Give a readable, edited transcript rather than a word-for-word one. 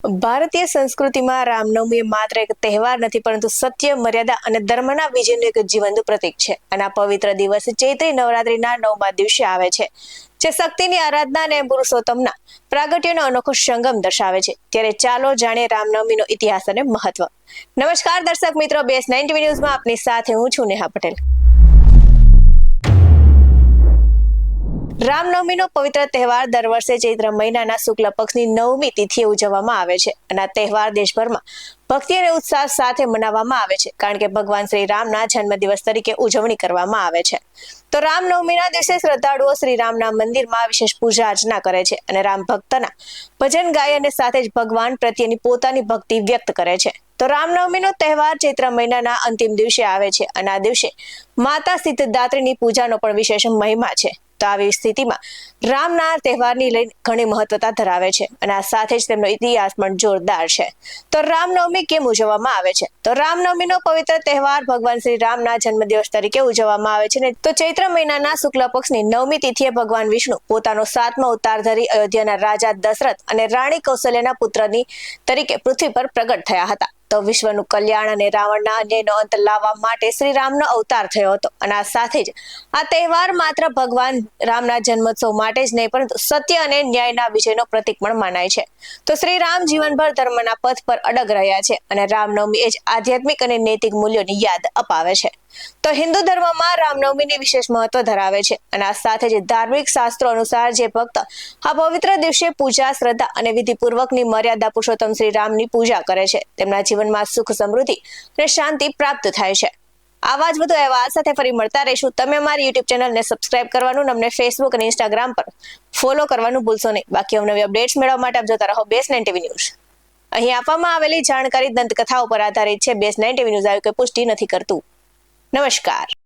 ભારતીય સંસ્કૃતિમાં રામનવમી માત્ર એક તહેવાર નથી, પરંતુ સત્ય, મર્યાદા અને ધર્મના વિજયનું એક જીવંત પ્રતીક છે. અને આ પવિત્ર દિવસ ચૈત્રી નવરાત્રીના 9મા દિવસે આવે છે, જે શક્તિની આરાધના અને પુરુષોત્તમના પ્રાગટ્યનો અનોખો સંગમ દર્શાવે છે. ત્યારે ચાલો જાણીએ રામનવમીનો ઇતિહાસ અને મહત્વ. નમસ્કાર દર્શક મિત્રો, BS9 TV ન્યૂઝમાં આપની સાથે હું છું નેહા પટેલ. રામનવમીનો પવિત્ર તહેવાર દર વર્ષે ચૈત્ર મહિનાના શુક્લ પક્ષની 9મી તિથિએ ઉજવવામાં આવે છે. અને આ તહેવાર દેશભરમાં ભક્તિ અને ઉત્સાહ સાથે મનાવવામાં આવે છે, કારણ કે ભગવાન શ્રી રામના જન્મદિવસ તરીકે ઉજવણી કરવામાં આવે છે. તો રામનવમીના દિવસે શ્રદ્ધાળુઓ શ્રી રામના મંદિરમાં વિશેષ પૂજા અર્ચના કરે છે અને રામ ભક્તના ભજન ગાય અને સાથે જ ભગવાન પ્રત્યેની પોતાની ભક્તિ વ્યક્ત કરે છે. તો રામનવમીનો તહેવાર ચૈત્ર મહિનાના અંતિમ દિવસે આવે છે અને આ દિવસે માતા સિદ્ધદાત્રીની પૂજાનો પણ વિશેષ મહિમા છે. તો આવી સ્થિતિમાં રામના તહેવારની લઈને ઘણી મહત્વતા ધરાવે છે અને આ સાથે જ તેમનો ઇતિહાસ પણ જોરદાર છે. તો રામનવમી કેમ ઉજવવામાં આવે છે? તો રામનવમીનો પવિત્ર તહેવાર ભગવાન શ્રી રામના જન્મદિવસ તરીકે ઉજવવામાં આવે છે ને તો ચૈત્ર મહિનાના શુક્લ પક્ષની 9મી તિથિએ ભગવાન વિષ્ણુ પોતાનો 7મો અવતાર ધરી અયોધ્યાના રાજા દશરથ અને રાણી કૌશલ્યના પુત્રની તરીકે પૃથ્વી પર પ્રગટ થયા હતા. તો વિશ્વનું કલ્યાણ અને રાવણના અન્યાયનો અંત લાવવા માટે શ્રી રામનો અવતાર થયો હતો. અને આ સાથે જ આ તહેવાર માત્ર ભગવાન રામના જન્મોત્સવ માટે જ નહીં, પરંતુ સત્ય અને ન્યાયના વિજયનો પ્રતીક પણ માનાય છે. તો શ્રી રામ જીવનભર ધર્મના પથ પર અડગ રહ્યા છે અને રામનવમી એ જ આધ્યાત્મિક અને નૈતિક મૂલ્યોની યાદ અપાવે છે. તો હિન્દુ ધર્મમાં રામનવમીની વિશેષ મહત્વ ધરાવે છે અને આ સાથે જ ધાર્મિક શાસ્ત્રો અનુસાર જે ભક્ત આ પવિત્ર દિવસે પૂજા, શ્રદ્ધા અને વિધિપૂર્વકની મર્યાદા પુરુષોત્તમ શ્રી રામની પૂજા કરે છે, તેમના જીવનમાં સુખ, સમૃદ્ધિ અને શાંતિ પ્રાપ્ત થાય છે. આવા જ વધુ અહેવાલ સાથે ફરી મળતા રહીશું. તમે અમારી YouTube ચેનલને સબસ્ક્રાઇબ કરવાનું, અમને Facebook અને Instagram પર ફોલો કરવાનું ભૂલશો નહીં. બાકી અવનવી અપડેટ્સ મેળવવા માટે આપ જોતા રહો BS9 TV ન્યૂઝ. અહીં આપવામાં આવેલી જાણકારી દંતકથાઓ પર આધારિત છે. BS9 TV ન્યૂઝ આવી કોઈ પુષ્ટિ નથી કરતું. નમસ્કાર.